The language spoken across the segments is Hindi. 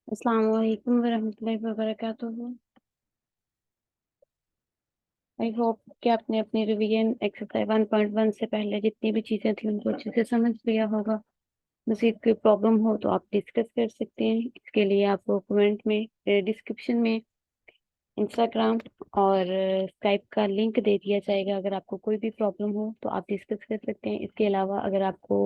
अस्सलाम वालेकुम वरहमतुल्लाहि वबरकातुहू। आई होप कि आपने अपनी रिवीजन एक्सरसाइज 1.1 से पहले जितनी भी चीजें थी उनको अच्छे से समझ लिया होगा। मजीद कोई प्रॉब्लम हो तो आप डिस्कस कर सकते हैं। इसके लिए आपको कमेंट में, डिस्क्रिप्शन में इंस्टाग्राम और स्काइप का लिंक दे दिया जाएगा। अगर आपको कोई भी प्रॉब्लम हो तो आप डिस्कस कर सकते हैं। इसके अलावा अगर आपको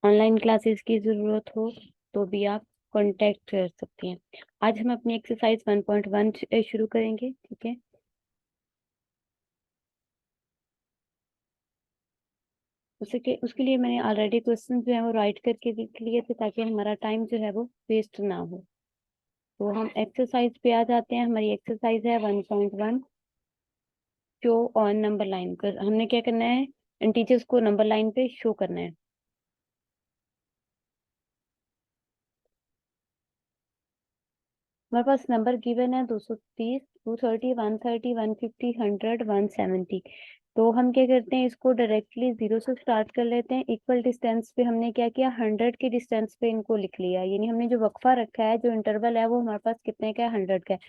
ऑनलाइन क्लासेस की जरूरत हो तो भी आप कांटेक्ट कर सकते हैं। आज हम अपनी एक्सरसाइज 1.1 शुरू करेंगे, ठीक है। उसके लिए मैंने ऑलरेडी क्वेश्चन जो है वो राइट करके लिख लिए थे ताकि हमारा टाइम जो है वो वेस्ट ना हो। तो हम एक्सरसाइज पे आ जाते हैं। हमारी एक्सरसाइज है 1.1, शो ऑन नंबर लाइन। कर हमने क्या करना है, इंटीजर्स को नंबर लाइन पे शो करना है। हमारे पास नंबर गिवन है 230, 230, 130, 150, 100, 170। तो हम क्या करते हैं, इसको डायरेक्टली जीरो से स्टार्ट कर लेते हैं। इक्वल डिस्टेंस पे हमने क्या किया, 100 के डिस्टेंस पे इनको लिख लिया। यानी हमने जो वक्फा रखा है, जो इंटरवल है, वो हमारे पास कितने का है, 100 का है।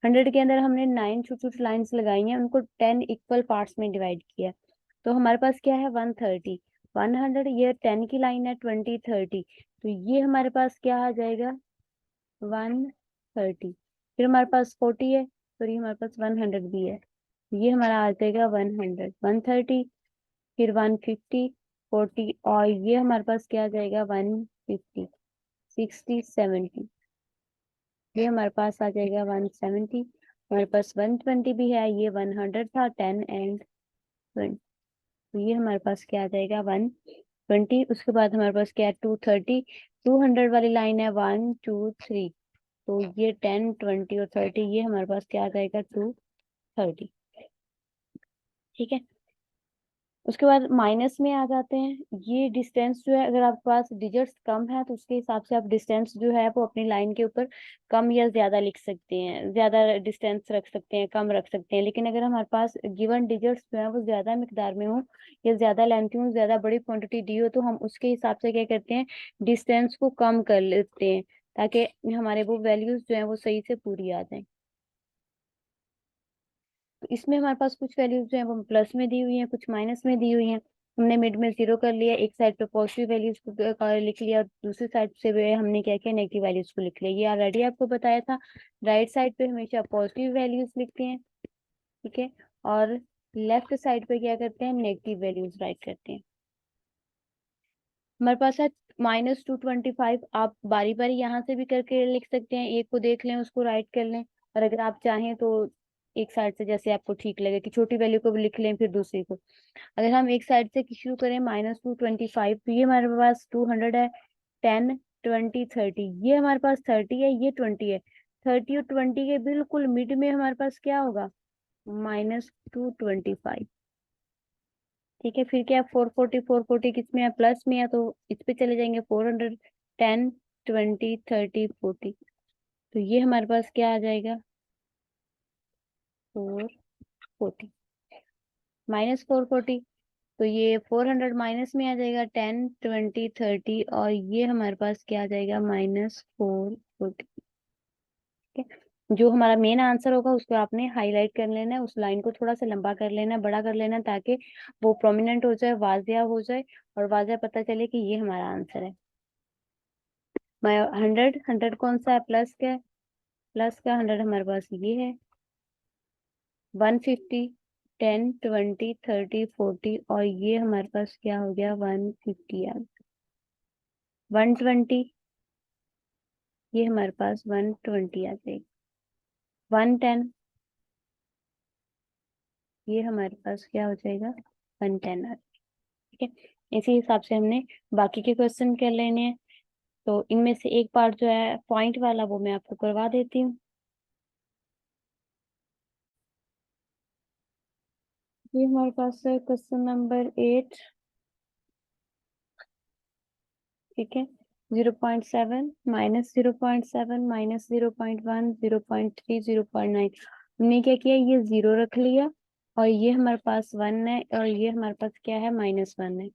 100 के अंदर हमने 9 छोटी छोटी लाइन्स लगाई हैं, उनको 10 इक्वल पार्ट्स में डिवाइड किया। तो हमारे पास क्या है, 130, 100, ये 10 की लाइन है, 20, 30। तो ये हमारे पास क्या आ जाएगा, 130। फिर हमारे पास 40 है, तो ये हमारे पास 100 भी है। ये हमारा आ जाएगा 100, 130, फिर 150, 40, और ये हमारे पास क्या आ जाएगा, 150, 60, 70। ये हमारे पास आ जाएगा 170। हमारे पास 120 भी है, ये 100 था, 10 एंड 20। तो ये हमारे पास क्या आ जाएगा, 120। उसके बाद हमारे पास क्या है, 230। 200 वाली लाइन है, 1 2 3। तो ये 10, 20 और 30, ये हमारे पास क्या आ जाएगा, 230। ठीक है। उसके बाद माइनस में आ जाते हैं। ये डिस्टेंस जो है, अगर आपके पास डिजिट्स कम है तो उसके हिसाब से आप डिस्टेंस जो है वो अपनी लाइन के ऊपर कम या ज्यादा लिख सकते हैं, ज्यादा डिस्टेंस रख सकते हैं, कम रख सकते हैं। लेकिन अगर हमारे पास गिवन डिजिट्स जो है वो ज्यादा मिकदार में हो या ज्यादा लेंथ हो, ज्यादा बड़ी क्वांटिटी दी हो, तो हम उसके हिसाब से क्या करते हैं, डिस्टेंस को कम कर लेते हैं ताकि हमारे वो वैल्यूज जो है वो सही से पूरी आ जाए। तो इसमें हमारे पास कुछ वैल्यूज जो है वो प्लस में दी हुई हैं, कुछ माइनस में दी हुई हैं। हमने मिड में जीरो कर लिया, एक साइड पे पॉजिटिव वैल्यूज को लिख लिया, और दूसरी साइड से भी हमने क्या किया, नेगेटिव वैल्यूज को लिख लिया। ये ऑलरेडी आपको बताया था। राइट साइड पे हमेशा पॉजिटिव वैल्यूज लिखते हैं, ठीक है, और लेफ्ट साइड पे क्या करते हैं, नेगेटिव वैल्यूज राइट करते हैं। हमारे पास है -225। आप बारी बारी यहाँ से भी करके लिख सकते हैं, एक को देख लें, उसको राइट कर लें। और अगर आप चाहें तो एक साइड से, जैसे आपको ठीक लगे, कि छोटी वैल्यू को भी लिख लें, फिर दूसरी को। अगर हम एक साइड से शुरू करें, -225, तो ये हमारे पास 200 है, 10, 20, 30। ये हमारे पास 30 है, ये 20 है। 30 और 20 के बिल्कुल मिड में हमारे पास क्या होगा, -225। ठीक है। फिर क्या, 440, 440 किस में है, प्लस में है, तो इस पे चले जाएंगे, 400, 10, 20, 30, 40। तो ये हमारे पास क्या आ जाएगा, 440 -440। तो ये 400 माइनस में आ जाएगा, 10, 20, 30, और ये हमारे पास क्या आ जाएगा, -440। ठीक है। जो हमारा मेन आंसर होगा उसको आपने हाईलाइट कर लेना है, उस लाइन को थोड़ा सा लंबा कर लेना है, बड़ा कर लेना है, ताकि वो प्रोमिनेंट हो जाए, वाजिया हो जाए, और वाजिया पता चले कि ये हमारा आंसर है। 100, 100 कौन सा है, प्लस का है, प्लस का 100 हमारे पास ये है। 150, 10, 20, 30, 40, और ये हमारे पास क्या हो गया, 150 आ गया। 120, ये हमारे पास 120 आ जाएगी। 110, ये हमारे पास क्या हो जाएगा, 110 आ। ठीक है। इसी हिसाब से हमने बाकी के क्वेश्चन कर लेने हैं। तो इनमें से एक पार्ट जो है पॉइंट वाला, वो मैं आपको करवा देती हूँ। ये हमारे पास है क्वेश्चन नंबर 8। ठीक है। 0.7, -0.7, -0.1, 0.3, 0.9। हमने क्या किया, ये जीरो रख लिया, और ये हमारे पास 1 है, और ये हमारे पास क्या है, -1 है।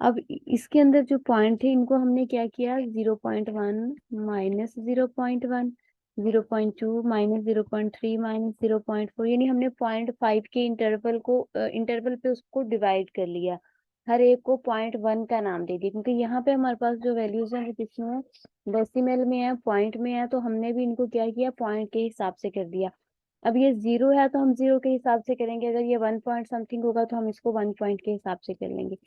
अब इसके अंदर जो पॉइंट है इनको हमने क्या किया, 0.1 माइनस 0.1, 0.2 माइनस 0.3 माइनस 0.4, यानी हमने 0.5 के इंटरवल को इंटरवल पे उसको डिवाइड कर लिया, हर एक को 0.1 का नाम दे दिया, क्योंकि यहाँ पे हमारे पास जो वैल्यूज है वो किसमें डेसिमल में है, पॉइंट में है, तो हमने भी इनको क्या किया, पॉइंट के हिसाब से कर दिया। अब ये 0 है तो हम 0 के हिसाब से करेंगे, अगर ये 1 पॉइंट समथिंग होगा तो हम इसको 1 पॉइंट के हिसाब से कर लेंगे।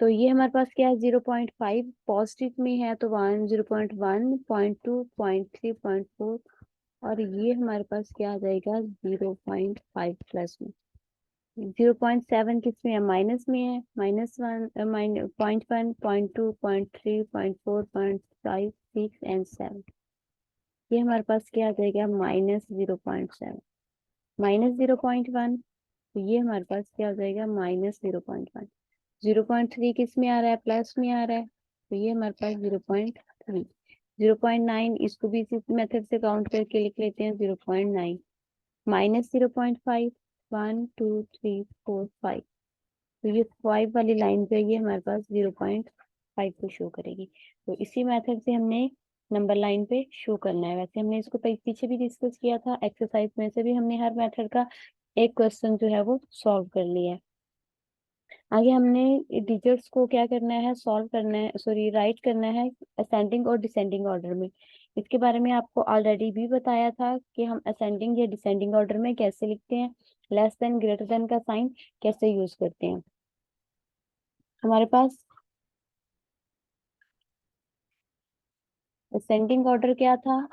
तो ये हमारे पास क्या है, 0.5 पॉजिटिव में है तो 1, 0.1, 0.2, 0.3, 0.4, और ये हमारे पास क्या आ जाएगा 0.5 प्लस में। 0.7 किस में है, माइनस में है, -1, -0.1, 0.2, 0.3, 0.4, 0.5, 6 एंड 7। ये हमारे पास क्या आ जाएगा, -0.7, -0.1, तो ये हमारे पास क्या हो जाएगा, -0.1। 0.3 किस में आ रहा है, प्लस में आ रहा है, तो ये हमारे पास 0.3। 0.9 इसको भी इसी मेथड से काउंट करके लिख लेते हैं, 0.9 माइनस 0.5, 1 2 3 4 5, तो ये 5 वाली लाइन जो है ये हमारे पास 0.5 को शो करेगी। तो इसी मेथड से हमने नंबर लाइन पे शो करना है। वैसे हमने इसको पीछे भी डिस्कस किया था, एक्सरसाइज में से भी हमने हर मेथड का एक क्वेश्चन जो है वो सॉल्व कर लिया है। आगे हमने डिजिट्स को क्या करना है, सॉल्व करना है, सॉरी राइट करना है असेंडिंग और डिसेंडिंग ऑर्डर में। इसके बारे में आपको ऑलरेडी भी बताया था कि हम असेंडिंग या डिसेंडिंग ऑर्डर में कैसे लिखते हैं, लेस देन ग्रेटर देन का साइन कैसे यूज करते हैं। हमारे पास असेंडिंग ऑर्डर क्या था,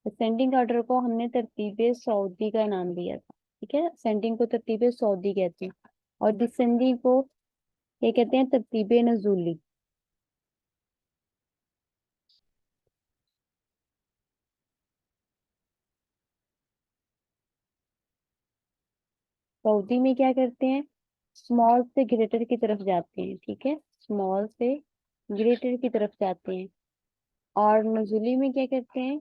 असेंडिंग ऑर्डर को हमने तरतीबे सऊदी का नाम दिया था, ठीक है, असेंडिंग को तरतीबे सऊदी कहते हैं, और डिसेंडिंग को ये कहते हैं तरतीबे नजूली। सऊदी में क्या करते हैं, स्मॉल से ग्रेटर की तरफ जाते हैं, ठीक है, स्मॉल से ग्रेटर की तरफ जाते हैं, और नजुली में क्या करते हैं,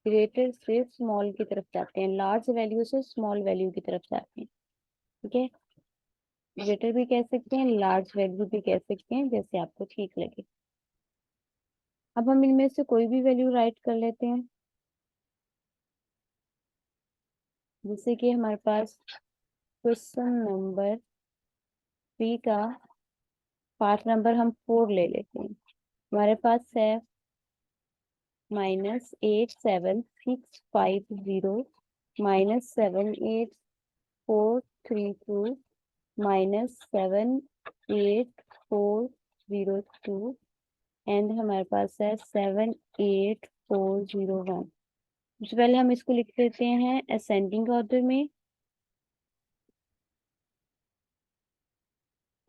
ग्रेटर से स्मॉल की तरफ जाते हैं, लार्ज वैल्यू से स्मॉल वैल्यू की तरफ जाते हैं, ठीक है, ग्रेटर भी कह सकते हैं, लार्ज वैल्यू भी कह सकते हैं, जैसे आपको ठीक लगे। अब हम इनमें से कोई भी वैल्यू राइट कर लेते हैं, जैसे कि हमारे पास क्वेश्चन नंबर 3 का पार्ट नंबर हम 4 ले लेते हैं। हमारे पास है -8765 -78432 -78402 एंड हमारे पास है 78401। सबसे पहले हम इसको लिख लेते हैं असेंडिंग ऑर्डर में।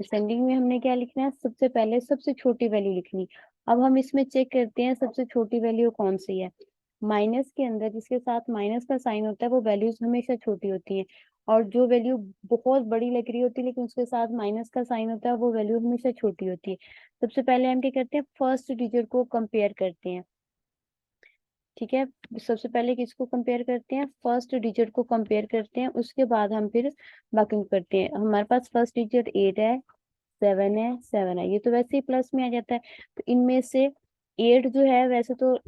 असेंडिंग में हमने क्या लिखना है, सबसे पहले सबसे छोटी वैल्यू लिखनी। अब हम इसमें चेक करते हैं सबसे छोटी वैल्यू कौन सी है। माइनस के अंदर जिसके साथ माइनस का साइन होता है वो वैल्यूज हमेशा छोटी होती हैं, और जो वैल्यू बहुत बड़ी लग रही होती है लेकिन उसके साथ माइनस का साइन होता है वो वैल्यू हमेशा छोटी होती है। सबसे पहले हम क्या करते हैं, फर्स्ट डिजिट को कंपेयर करते हैं, ठीक है, सबसे पहले किसको कंपेयर करते हैं, फर्स्ट डिजिट को कंपेयर करते हैं, उसके बाद हम फिर बाकी को करते हैं। हमारे पास फर्स्ट डिजिट 8 है, 7 है, 7 है, ये तो वैसे ही प्लस में आ जाता है, तो इनमें से 8 जो है, वैसे तो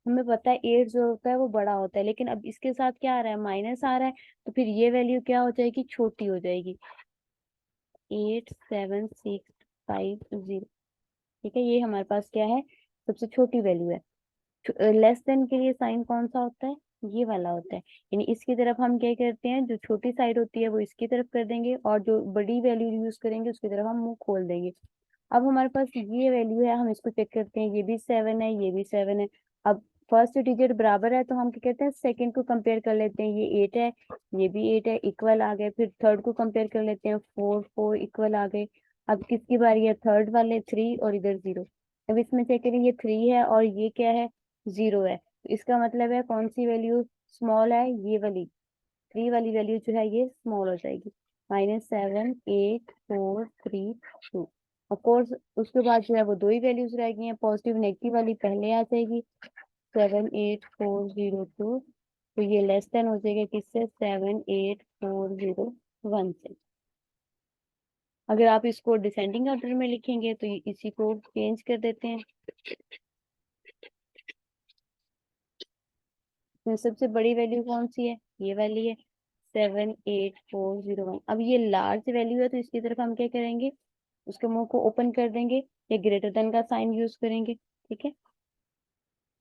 हमें पता है 8 जो होता है वो बड़ा होता है, लेकिन अब इसके साथ क्या आ रहा है, माइनस आ रहा है, तो फिर ये वैल्यू क्या हो जाएगी, छोटी हो जाएगी, 8765 ठीक है, ये हमारे पास क्या है, सबसे छोटी वैल्यू है। लेस देन के लिए साइन कौन सा होता है, ये वाला होता है, यानी इसकी तरफ हम क्या करते हैं, जो छोटी साइड होती है वो इसकी तरफ कर देंगे, और जो बड़ी वैल्यू यूज करेंगे उसकी तरफ हम मुंह खोल देंगे। अब हमारे पास ये वैल्यू है, हम इसको चेक करते हैं, ये भी 7 है, ये भी 7 है। अब फर्स्ट डिजिट बराबर है तो हम क्या करते हैं, सेकंड को कंपेयर कर लेते हैं, ये 8 है, ये भी 8 है, इक्वल आ गए, फिर थर्ड को कंपेयर कर लेते हैं, 4 4 इक्वल आ गए। अब किसकी बारी है, थर्ड वाले 3 और इधर 0। अब इसमें चेक करें, ये 3 है और ये क्या है, 0 है, तो इसका मतलब है कौन सी वैल्यू स्मॉल है, ये वाली 3 वाली वैल्यू जो है ये स्मॉल हो जाएगी, -78432। ऑफ कोर्स उसके बाद जो है वो दो ही वैल्यूज रह गई हैं, पॉजिटिव नेगेटिव वाली पहले आ जाएगी, 78402, तो ये लेस देन हो जाएगा किससे, 7840 1 से। अगर आप इसको डिसेंडिंग ऑर्डर में लिखेंगे तो इसी को चेंज कर देते हैं। इसमें सबसे बड़ी वैल्यू कौन सी है, ये वाली है 78401। अब ये लार्ज वैल्यू है तो इसकी तरफ हम क्या करेंगे, उसके मुंह को ओपन कर देंगे या ग्रेटर देन का साइन यूज करेंगे। ठीक है,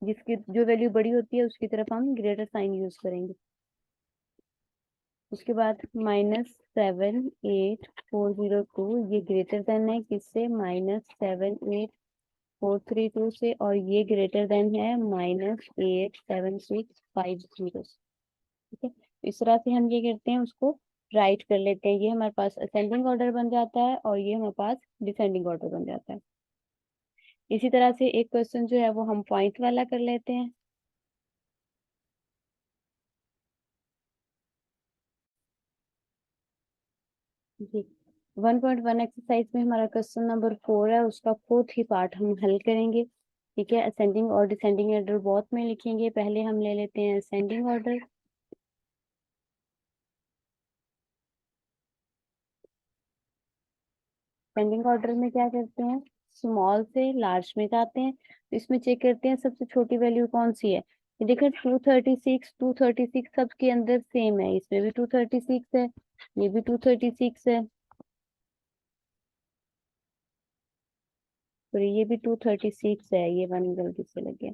जिसकी जो वैल्यू बड़ी होती है उसकी तरफ हम ग्रेटर साइन यूज करेंगे। उसके बाद -78402 ये ग्रेटर देन है किससे, -78432 से, और ये ग्रेटर देन है -8765 से। ठीक है, इस तरह से हम ये करते हैं, उसको राइट कर लेते हैं। ये हमारे पास असेंडिंग ऑर्डर बन जाता है और ये हमारे पास डिसेंडिंग ऑर्डर बन जाता है। इसी तरह से एक क्वेश्चन जो है वो हम पॉइंट वाला कर लेते हैं। जी, 1.1 एक्सरसाइज में हमारा क्वेश्चन नंबर 4 है, उसका फोर्थ ही पार्ट हम हल करेंगे। ठीक है, असेंडिंग और डिसेंडिंग ऑर्डर बोथ में लिखेंगे। पहले हम ले लेते हैं असेंडिंग ऑर्डर। असेंडिंग ऑर्डर में क्या करते हैं, स्मॉल से लार्ज में जाते हैं, तो इसमें चेक करते हैं सबसे छोटी वैल्यू कौन सी है। ये देखिए 236 सबके अंदर सेम है, इसमें भी 236 है, ये भी 236 है, और ये भी 236 है, ये वन गलती से लग गया,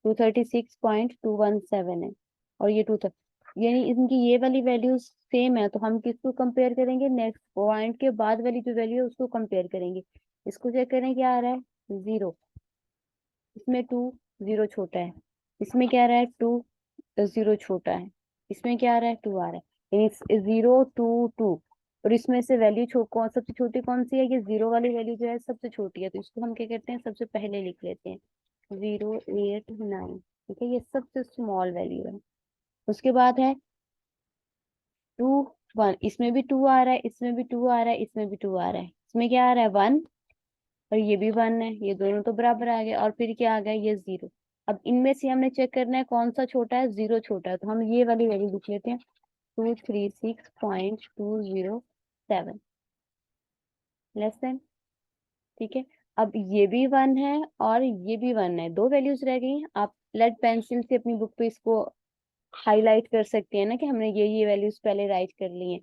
236.217 है, और ये यानी इनकी ये वाली वैल्यूज सेम है, तो हम किसको कंपेयर करेंगे, नेक्स्ट पॉइंट के बाद वाली जो वैल्यू है उसको कंपेयर करेंगे। इसको चेक करें क्या आ रहा है, 0, इसमें 2, 0 छोटा है, इसमें क्या आ रहा है 2, 0 छोटा है, इसमें क्या आ रहा है 2 आ रहा है, यानी 0 2 2, और इसमें से वैल्यू कौन सबसे छोटी कौन सी है, ये 0 वाली वैल्यू जो है सबसे छोटी है, तो इसको हम क्या करते हैं सबसे पहले लिख लेते हैं 089। ठीक है, ये सबसे स्मॉल वैल्यू है। उसके बाद है 2 1, इसमें भी 2 आ रहा है, इसमें भी 2 आ रहा है, इसमें भी 2 आ रहा है, इसमें क्या आ रहा है 1, और ये भी 1 है, ये दोनों तो बराबर आ गए, और फिर क्या आ गया ये 0। अब इनमें से हमने चेक करना है कौन सा छोटा है, 0 छोटा है, तो हम ये वाली वैल्यू लिख लेते हैं 236.207 लेस देन। ठीक है, अब ये भी 1 है और ये भी 1 है, दो वैल्यूज रह गई। आप लेड पेंसिल से अपनी बुक पे इसको हाईलाइट कर सकते हैं ना कि हमने ये वैल्यूज पहले राइट कर ली हैं।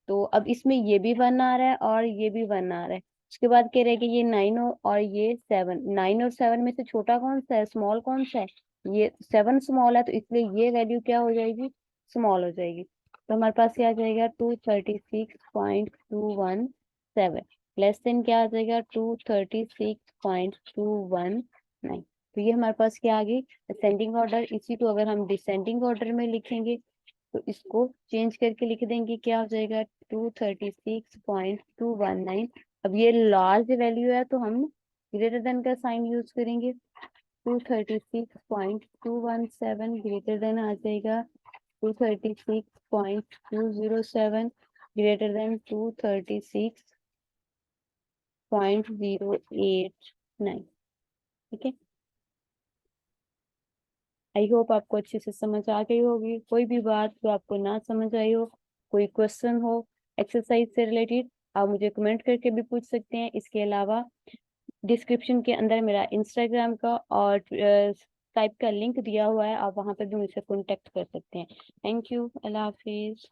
तो अब इसमें ये भी 1 आ रहा है और ये भी 1 आ रहा है। उसके बाद कह रहे हैं कि ये 9 और ये 7, 9 और 7 में से छोटा कौन सा है, स्मॉल कौन सा है, ये 7 स्मॉल है, तो इसलिए ये वैल्यू क्या हो जाएगी, स्मॉल हो जाएगी। तो हमारे पास क्या आ जाएगा 236.217 लेस देन क्या आ जाएगा 236.219। तो ये हमारे पास क्या आ गई असेंडिंग ऑर्डर। इसी को अगर हम डिसेंडिंग ऑर्डर में लिखेंगे तो इसको चेंज करके लिख देंगे, क्या हो जाएगा 236.219। अब ये लार्ज वैल्यू है तो हम ग्रेटर देन का साइन यूज करेंगे, 236.217 ग्रेटर देन आ जाएगा 236.207 ग्रेटर देन 236.089। ठीक है, आई होप आपको अच्छे से समझ आ गई होगी। कोई भी बात जो आपको ना समझ आई हो, कोई क्वेश्चन हो एक्सरसाइज से रिलेटेड, आप मुझे कमेंट करके भी पूछ सकते हैं। इसके अलावा डिस्क्रिप्शन के अंदर मेरा इंस्टाग्राम का और स्काइप का लिंक दिया हुआ है, आप वहां पर भी मुझसे कॉन्टेक्ट कर सकते हैं। Thank you, Allah Hafiz.